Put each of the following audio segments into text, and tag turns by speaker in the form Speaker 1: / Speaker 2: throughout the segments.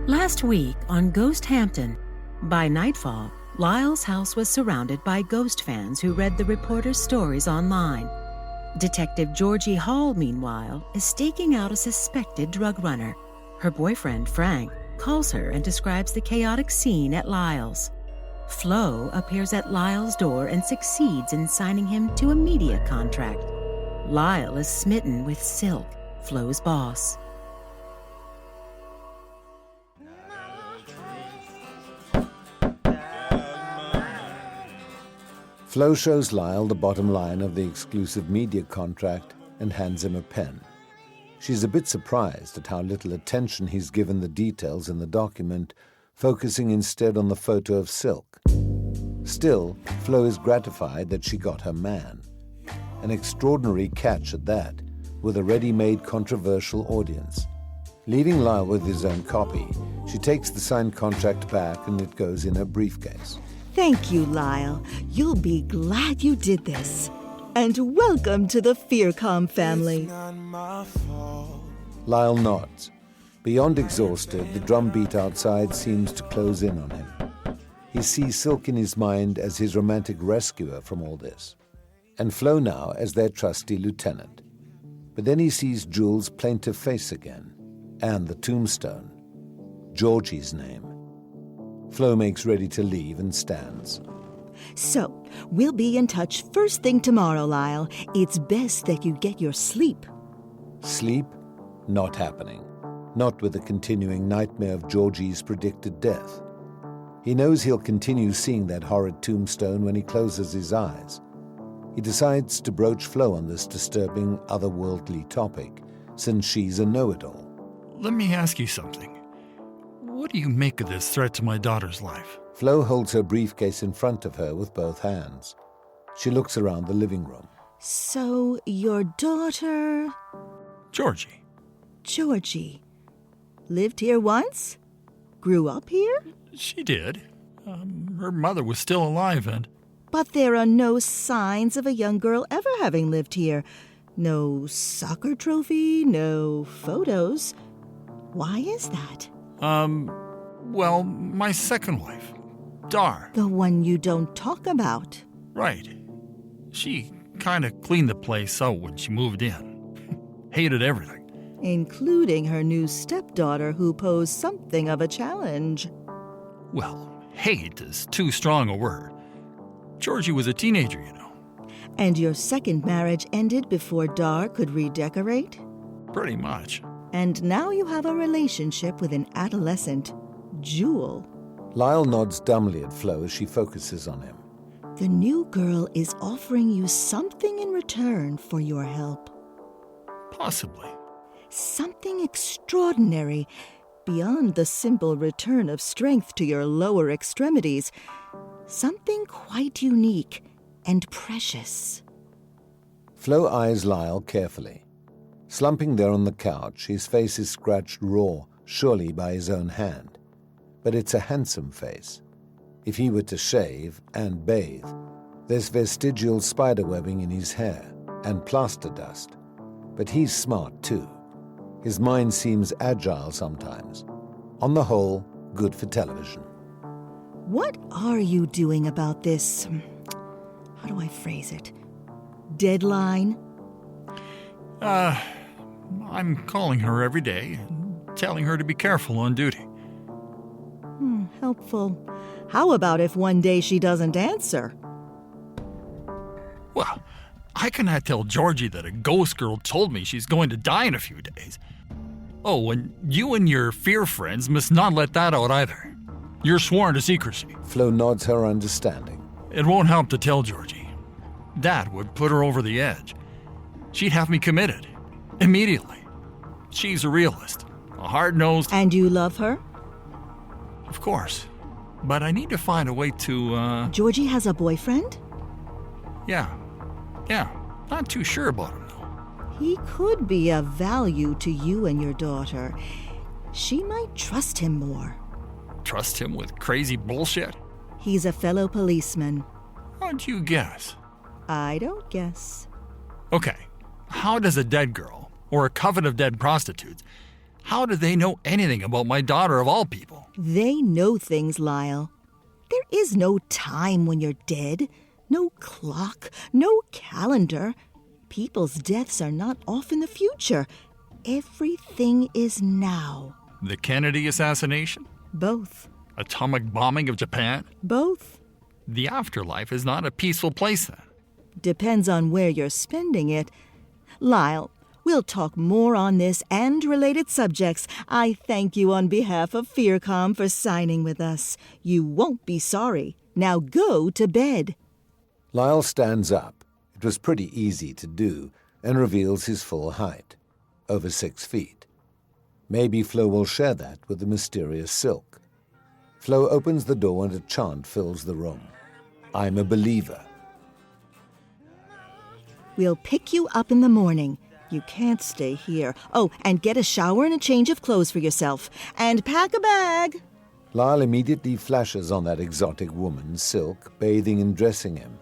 Speaker 1: Last week on Ghost Hampton, by nightfall, Lyle's house was surrounded by ghost fans who read the reporter's stories online. Detective Georgie Hall, meanwhile, is staking out a suspected drug runner. Her boyfriend, Frank, calls her and describes the chaotic scene at Lyle's. Flo appears at Lyle's door and succeeds in signing him to a media contract. Lyle is smitten with Silk, Flo's boss.
Speaker 2: Flo shows Lyle the bottom line of the exclusive media contract and hands him a pen. She's a bit surprised at how little attention he's given the details in the document, focusing instead on the photo of Silk. Still, Flo is gratified that she got her man. An extraordinary catch at that, with a ready-made controversial audience. Leaving Lyle with his own copy, she takes the signed contract back and it goes in her briefcase.
Speaker 3: Thank you, Lyle. You'll be glad you did this. And welcome to the Fearcom family.
Speaker 2: Lyle nods. Beyond exhausted, the drumbeat outside seems to close in on him. He sees Silk in his mind as his romantic rescuer from all this, and Flo now as their trusty lieutenant. But then he sees Jules' plaintive face again, and the tombstone, Georgie's name. Flo makes ready to leave and stands.
Speaker 3: So, we'll be in touch first thing tomorrow, Lyle. It's best that you get your sleep.
Speaker 2: Sleep? Not happening. Not with the continuing nightmare of Georgie's predicted death. He knows he'll continue seeing that horrid tombstone when he closes his eyes. He decides to broach Flo on this disturbing, otherworldly topic, since she's a know-it-all.
Speaker 4: Let me ask you something. What do you make of this threat to my daughter's life?
Speaker 2: Flo holds her briefcase in front of her with both hands. She looks around the living room.
Speaker 3: So, your daughter... Georgie. Lived here once? Grew up here?
Speaker 4: She did. Her mother was still alive and...
Speaker 3: But there are no signs of a young girl ever having lived here. No soccer trophy, no photos. Why is that?
Speaker 4: Well, my second wife, Dar.
Speaker 3: The one you don't talk about.
Speaker 4: Right. She kind of cleaned the place out when she moved in. Hated everything.
Speaker 3: Including her new stepdaughter who posed something of a challenge.
Speaker 4: Well, hate is too strong a word. Georgie was a teenager, you know.
Speaker 3: And your second marriage ended before Dar could redecorate?
Speaker 4: Pretty much.
Speaker 3: And now you have a relationship with an adolescent, Jewel.
Speaker 2: Lyle nods dumbly at Flo as she focuses on him.
Speaker 3: The new girl is offering you something in return for your help.
Speaker 4: Possibly.
Speaker 3: Something extraordinary, beyond the simple return of strength to your lower extremities. Something quite unique and precious.
Speaker 2: Flo eyes Lyle carefully. Slumping there on the couch, his face is scratched raw, surely by his own hand. But it's a handsome face. If he were to shave and bathe, there's vestigial spiderwebbing in his hair and plaster dust. But he's smart too. His mind seems agile sometimes. On the whole, good for television.
Speaker 3: What are you doing about this, how do I phrase it, deadline?
Speaker 4: I'm calling her every day and telling her to be careful on duty.
Speaker 3: Helpful. How about if one day she doesn't answer?
Speaker 4: Well, I cannot tell Georgie that a ghost girl told me she's going to die in a few days. Oh, and you and your fear friends must not let that out either. You're sworn to secrecy.
Speaker 2: Flo nods her understanding.
Speaker 4: It won't help to tell Georgie. That would put her over the edge. She'd have me committed. Immediately. She's a realist. A hard-nosed...
Speaker 3: And you love her?
Speaker 4: Of course. But I need to find a way to,
Speaker 3: Georgie has a boyfriend?
Speaker 4: Yeah. Not too sure about him, though.
Speaker 3: He could be of value to you and your daughter. She might trust him more.
Speaker 4: Trust him with crazy bullshit?
Speaker 3: He's a fellow policeman.
Speaker 4: How'd you guess?
Speaker 3: I don't guess.
Speaker 4: Okay. How does a dead girl, or a coven of dead prostitutes. How do they know anything about my daughter of all people?
Speaker 3: They know things, Lyle. There is no time when you're dead. No clock, no calendar. People's deaths are not off in the future. Everything is now.
Speaker 4: The Kennedy assassination?
Speaker 3: Both.
Speaker 4: Atomic bombing of Japan?
Speaker 3: Both.
Speaker 4: The afterlife is not a peaceful place then.
Speaker 3: Depends on where you're spending it. Lyle, we'll talk more on this and related subjects. I thank you on behalf of FearCom for signing with us. You won't be sorry. Now go to bed.
Speaker 2: Lyle stands up. It was pretty easy to do, and reveals his full height, over 6 feet. Maybe Flo will share that with the mysterious Silk. Flo opens the door and a chant fills the room. I'm a believer.
Speaker 3: We'll pick you up in the morning. You can't stay here. Oh, and get a shower and a change of clothes for yourself. And pack a bag.
Speaker 2: Lyle immediately flashes on that exotic woman, Silk, bathing and dressing him.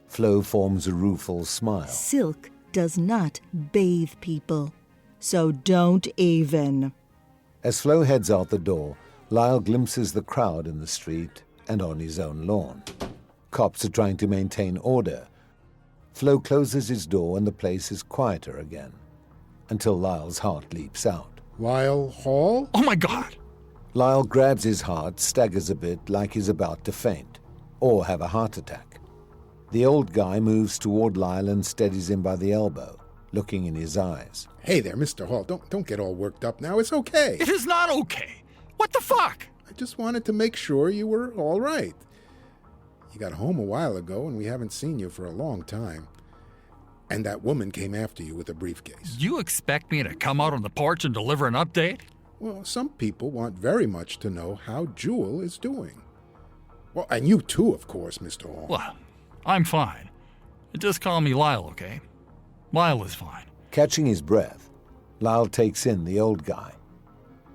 Speaker 2: Flo forms a rueful smile.
Speaker 3: Silk does not bathe people. So don't even.
Speaker 2: As Flo heads out the door, Lyle glimpses the crowd in the street and on his own lawn. Cops are trying to maintain order. Flo closes his door and the place is quieter again, until Lyle's heart leaps out.
Speaker 5: Lyle Hall?
Speaker 4: Oh my God!
Speaker 2: Lyle grabs his heart, staggers a bit like he's about to faint, or have a heart attack. The old guy moves toward Lyle and steadies him by the elbow, looking in his eyes.
Speaker 5: Hey there, Mr. Hall. Don't get all worked up now. It's okay.
Speaker 4: It is not okay! What the fuck?
Speaker 5: I just wanted to make sure you were all right. You got home a while ago, and we haven't seen you for a long time. And that woman came after you with a briefcase.
Speaker 4: You expect me to come out on the porch and deliver an update?
Speaker 5: Well, some people want very much to know how Jewel is doing. Well, and you too, of course, Mr. Hall.
Speaker 4: Well, I'm fine. Just call me Lyle, okay? Lyle is fine.
Speaker 2: Catching his breath, Lyle takes in the old guy.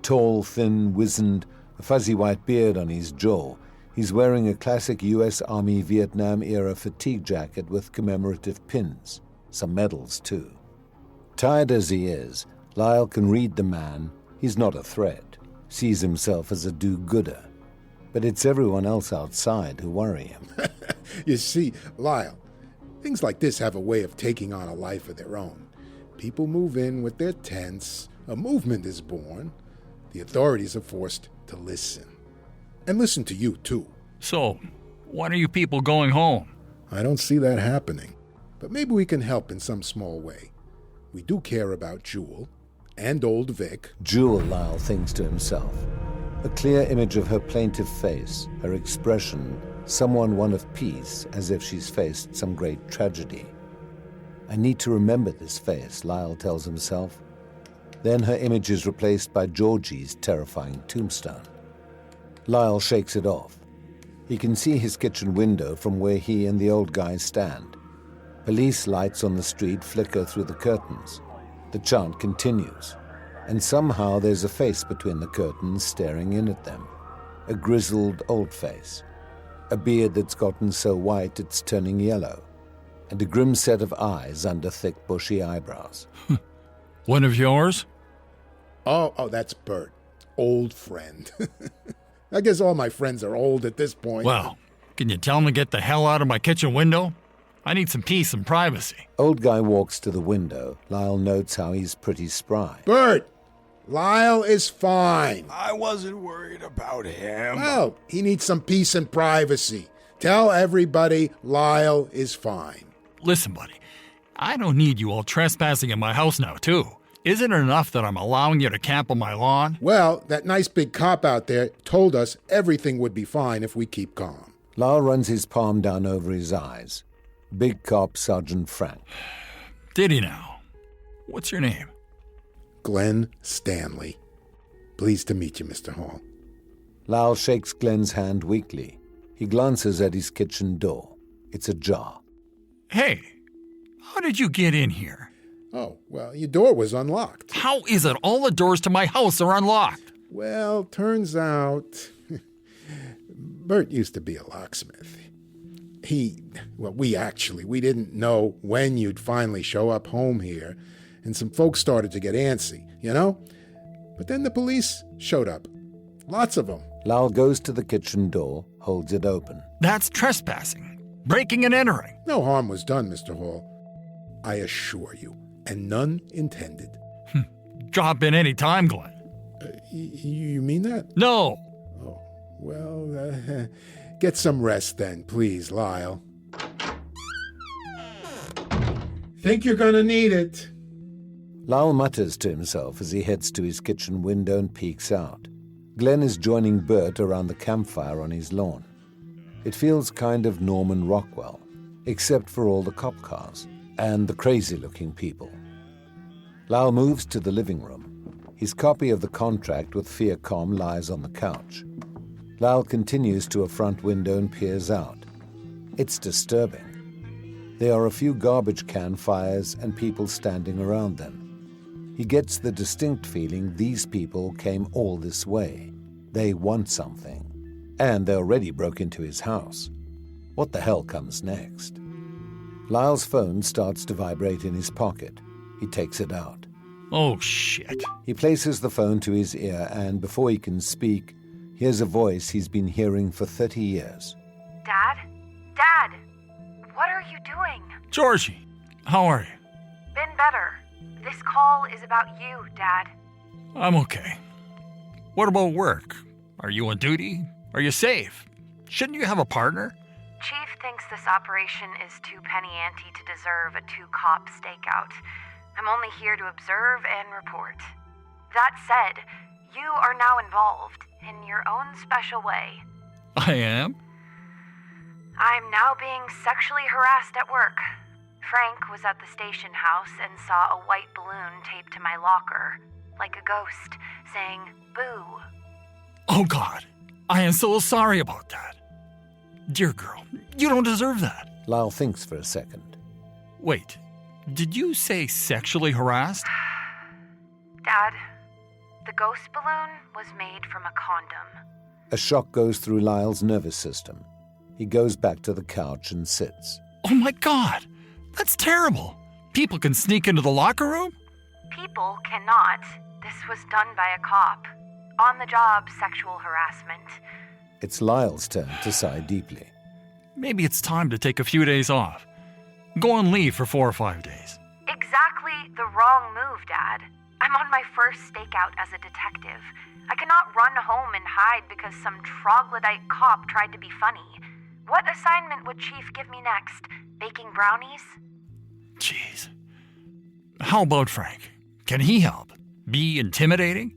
Speaker 2: Tall, thin, wizened, a fuzzy white beard on his jaw, he's wearing a classic U.S. Army Vietnam-era fatigue jacket with commemorative pins, some medals too. Tired as he is, Lyle can read the man. He's not a threat, sees himself as a do-gooder. But it's everyone else outside who worry him.
Speaker 5: You see, Lyle, things like this have a way of taking on a life of their own. People move in with their tents, a movement is born. The authorities are forced to listen. And listen to you, too.
Speaker 4: So, when are you people going home?
Speaker 5: I don't see that happening. But maybe we can help in some small way. We do care about Jewel and old Vic.
Speaker 2: Jewel, Lyle thinks to himself. A clear image of her plaintive face, her expression, someone one of peace, as if she's faced some great tragedy. I need to remember this face, Lyle tells himself. Then her image is replaced by Georgie's terrifying tombstone. Lyle shakes it off. He can see his kitchen window from where he and the old guy stand. Police lights on the street flicker through the curtains. The chant continues, and somehow there's a face between the curtains staring in at them. A grizzled old face. A beard that's gotten so white it's turning yellow. And a grim set of eyes under thick bushy eyebrows.
Speaker 4: One of yours?
Speaker 5: Oh, that's Bert. Old friend. I guess all my friends are old at this point.
Speaker 4: Well, can you tell him to get the hell out of my kitchen window? I need some peace and privacy.
Speaker 2: Old guy walks to the window. Lyle notes how he's pretty spry.
Speaker 5: Bert! Lyle is fine.
Speaker 6: I wasn't worried about him.
Speaker 5: Well, he needs some peace and privacy. Tell everybody Lyle is fine.
Speaker 4: Listen, buddy, I don't need you all trespassing in my house now, too. Isn't it enough that I'm allowing you to camp on my lawn?
Speaker 5: Well, that nice big cop out there told us everything would be fine if we keep calm.
Speaker 2: Lyle runs his palm down over his eyes. Big cop Sergeant Frank.
Speaker 4: Did he now? What's your name?
Speaker 5: Glen Stanley. Pleased to meet you, Mr. Hall.
Speaker 2: Lyle shakes Glen's hand weakly. He glances at his kitchen door. It's ajar.
Speaker 4: Hey, how did you get in here?
Speaker 5: Oh, well, your door was unlocked.
Speaker 4: How is it all the doors to my house are unlocked?
Speaker 5: Well, turns out Bert used to be a locksmith. We didn't know when you'd finally show up home here, and some folks started to get antsy, you know? But then the police showed up. Lots of them.
Speaker 2: Lyle goes to the kitchen door, holds it open.
Speaker 4: That's trespassing. Breaking and entering.
Speaker 5: No harm was done, Mr. Hall. I assure you, and none intended.
Speaker 4: Drop in any time, Glen.
Speaker 5: You mean that?
Speaker 4: No.
Speaker 5: Oh, well, get some rest then, please, Lyle. Think you're gonna need it.
Speaker 2: Lyle mutters to himself as he heads to his kitchen window and peeks out. Glen is joining Bert around the campfire on his lawn. It feels kind of Norman Rockwell, except for all the cop cars and the crazy-looking people. Lyle moves to the living room. His copy of the contract with Fearcom lies on the couch. Lyle continues to a front window and peers out. It's disturbing. There are a few garbage can fires and people standing around them. He gets the distinct feeling these people came all this way. They want something. And they already broke into his house. What the hell comes next? Lyle's phone starts to vibrate in his pocket. He takes it out.
Speaker 4: Oh, shit.
Speaker 2: He places the phone to his ear and, before he can speak, hears a voice he's been hearing for 30 years.
Speaker 7: Dad? Dad! What are you doing?
Speaker 4: Georgie, how are you?
Speaker 7: Been better. This call is about you, Dad.
Speaker 4: I'm okay. What about work? Are you on duty? Are you safe? Shouldn't you have a partner?
Speaker 7: Chief thinks this operation is too penny-ante to deserve a two-cop stakeout. I'm only here to observe and report. That said, you are now involved in your own special way.
Speaker 4: I am?
Speaker 7: I'm now being sexually harassed at work. Frank was at the station house and saw a white balloon taped to my locker, like a ghost, saying, "Boo."
Speaker 4: Oh, God. I am so sorry about that. Dear girl, you don't deserve that.
Speaker 2: Lyle thinks for a second.
Speaker 4: Wait, did you say sexually harassed?
Speaker 7: Dad, the ghost balloon was made from a condom.
Speaker 2: A shock goes through Lyle's nervous system. He goes back to the couch and sits.
Speaker 4: Oh, my God. That's terrible. People can sneak into the locker room?
Speaker 7: People cannot. This was done by a cop. On-the-job sexual harassment.
Speaker 2: It's Lyle's turn to sigh deeply.
Speaker 4: Maybe it's time to take a few days off. Go on leave for 4 or 5 days.
Speaker 7: Exactly the wrong move, Dad. I'm on my first stakeout as a detective. I cannot run home and hide because some troglodyte cop tried to be funny. What assignment would Chief give me next? Baking brownies?
Speaker 4: Jeez. How about Frank? Can he help? Be intimidating?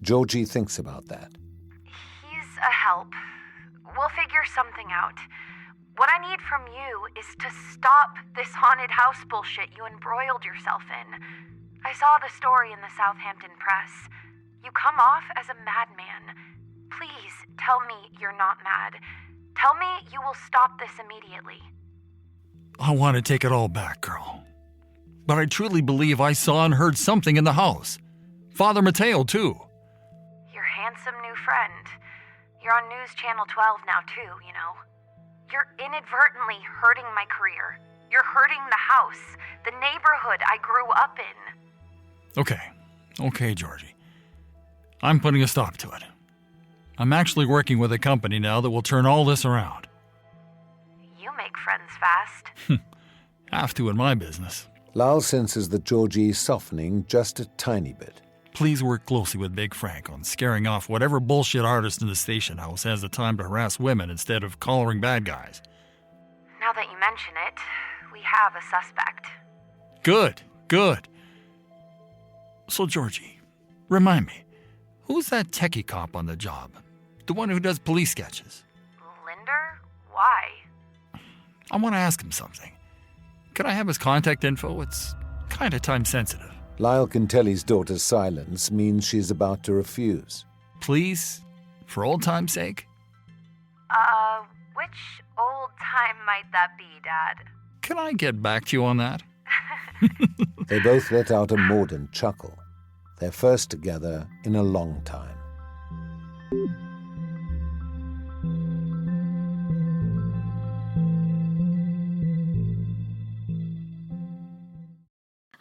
Speaker 2: Georgie thinks about that.
Speaker 7: He's a help. We'll figure something out. What I need from you is to stop this haunted house bullshit you embroiled yourself in. I saw the story in the Southampton Press. You come off as a madman. Please tell me you're not mad. Tell me you will stop this immediately.
Speaker 4: I want to take it all back, girl. But I truly believe I saw and heard something in the house. Father Mateo, too.
Speaker 7: Your handsome new friend. You're on News Channel 12 now, too, you know. You're inadvertently hurting my career. You're hurting the house, the neighborhood I grew up in.
Speaker 4: Okay, Georgie. I'm putting a stop to it. I'm actually working with a company now that will turn all this around.
Speaker 7: You make friends fast.
Speaker 4: Have to in my business.
Speaker 2: Lyle senses that Georgie is softening just a tiny bit.
Speaker 4: Please work closely with Big Frank on scaring off whatever bullshit artist in the station house has the time to harass women instead of collaring bad guys.
Speaker 7: Now that you mention it, we have a suspect.
Speaker 4: Good. So, Georgie, remind me, who's that techie cop on the job? The one who does police sketches?
Speaker 7: Linder? Why?
Speaker 4: I want to ask him something. Can I have his contact info? It's kind of time sensitive.
Speaker 2: Lyle can tell his daughter's silence means she's about to refuse.
Speaker 4: Please, for old time's sake?
Speaker 7: Which old time might that be, Dad?
Speaker 4: Can I get back to you on that?
Speaker 2: They both let out a mordant chuckle. They're first together in a long time.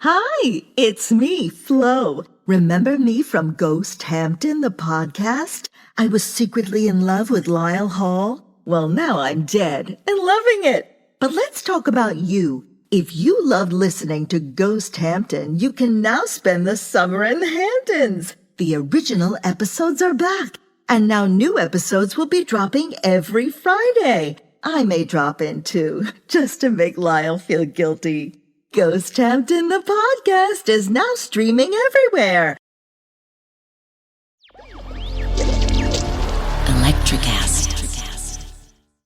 Speaker 3: Hi, it's me, Flo. Remember me from Ghost Hampton, the podcast? I was secretly in love with Lyle Hall. Well, now I'm dead and loving it. But let's talk about you. If you loved listening to Ghost Hampton, you can now spend the summer in the Hamptons. The original episodes are back, and now new episodes will be dropping every Friday. I may drop in too, just to make Lyle feel guilty. Ghost Hampton, the podcast, is now streaming everywhere.